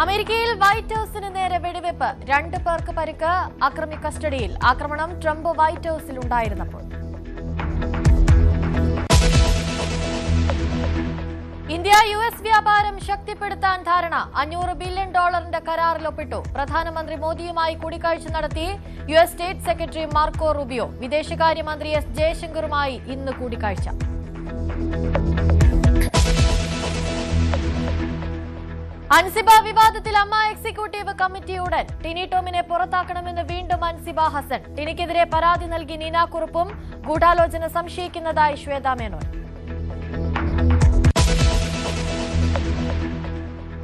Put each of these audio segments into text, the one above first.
അമേരിക്കയിൽ വൈറ്റ് ഹൌസിന് നേരെ വെടിവെപ്പ്, 2 പേർക്ക് പരിക്ക്, അക്രമി കസ്റ്റഡിയിൽ. ആക്രമണം ട്രംപ് വൈറ്റ് ഹൌസിൽ ഉണ്ടായിരുന്നപ്പോൾ. ഇന്ത്യ US വ്യാപാരം ശക്തിപ്പെടുത്താൻ ധാരണ, $500 ബില്യൺ കരാറിൽ ഒപ്പിട്ടു. പ്രധാനമന്ത്രി മോദിയുമായി കൂടിക്കാഴ്ച നടത്തി US state secretary Marco Rubio. വിദേശകാര്യമന്ത്രി S ജയശങ്കറുമായി ഇന്ന് കൂടിക്കാഴ്ച. അൻസിബ വിവാദത്തിൽ അമ്മ എക്സിക്യൂട്ടീവ് കമ്മിറ്റി ഉടൻ. ടിനി ടോമിനെ പുറത്താക്കണമെന്ന് വീണ്ടും അൻസിബ ഹസൻ. ടിനിക്കെതിരെ പരാതി നൽകി നീന കുറുപ്പും ഗൂഢാലോചന സംശയിക്കുന്നതായി ശ്വേത മേനോൻ.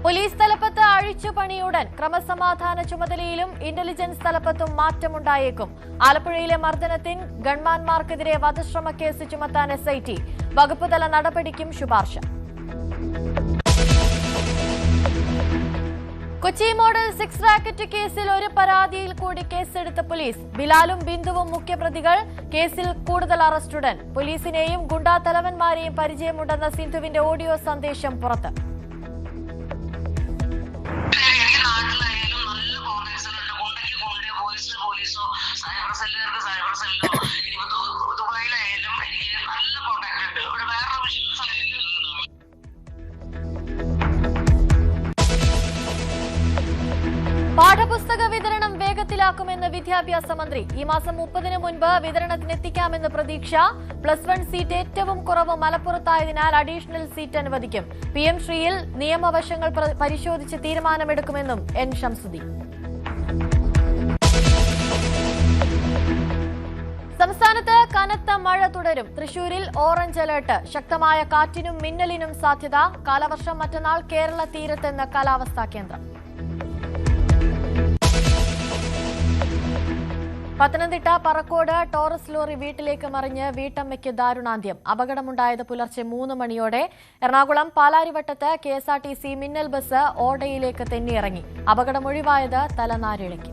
പോലീസ് തലപ്പത്ത് അഴിച്ചുപണിയുടൻ. ക്രമസമാധാന ചുമതലയിലും ഇന്റലിജൻസ് തലപ്പത്തും മാറ്റമുണ്ടായേക്കും. ആലപ്പുഴയിലെ മർദ്ദനത്തിൽ ഗൺമാൻമാർക്കെതിരെ വധശ്രമ കേസ് ചുമത്താൻ SIT. വകുപ്പ് തല നടപടിക്കും ശുപാർശ. കൊച്ചി മോഡൽ 6 റാക്കറ്റ് കേസിൽ ഒരു പരാതിയിൽ കൂടി കേസെടുത്ത പോലീസ്. ബിലാലും ബിന്ദുവും മുഖ്യപ്രതികൾ. കേസിൽ കൂടുതൽ അറസ്റ്റുടൻ. പോലീസിനെയും ഗുണ്ടാ തലവന്മാരെയും പരിചയമുണ്ടെന്ന സിന്ധുവിന്റെ ഓഡിയോ സന്ദേശം പുറത്ത്. പാഠപുസ്തക വിതരണം വേഗത്തിലാക്കുമെന്ന് വിദ്യാഭ്യാസ മന്ത്രി. ഈ മാസം 30-ന് മുൻപ് വിതരണത്തിനെത്തിക്കാമെന്ന് പ്രതീക്ഷ. +1 സീറ്റ് ഏറ്റവും കുറവ് മലപ്പുറത്തായതിനാൽ അഡീഷണൽ സീറ്റ് അനുവദിക്കും. PM ശ്രീയിൽ നിയമവശങ്ങൾ പരിശോധിച്ച് തീരുമാനമെടുക്കുമെന്നും N ഷംസുദ്ദീൻ. സംസ്ഥാനത്ത് കനത്ത മഴ തുടരും. തൃശൂരിൽ ഓറഞ്ച് അലർട്ട്. ശക്തമായ കാറ്റിനും മിന്നലിനും സാധ്യത. കാലവർഷം മറ്റന്നാൾ കേരള തീരത്തെന്ന് കാലാവസ്ഥാ കേന്ദ്രം. പത്തനംതിട്ട പറക്കോട് ടോറസ് ലോറി വീട്ടിലേക്ക് മറിഞ്ഞ് വീട്ടമ്മയ്ക്ക് ദാരുണാന്ത്യം. അപകടമുണ്ടായത് പുലർച്ചെ 3 മണിയോടെ. എറണാകുളം പാലാരിവട്ടത്ത് KSRTC മിന്നൽ ബസ് ഓടയിലേക്ക് തെന്നിയിറങ്ങി. അപകടമൊഴിവായത് തലനാരിഴയ്ക്ക്.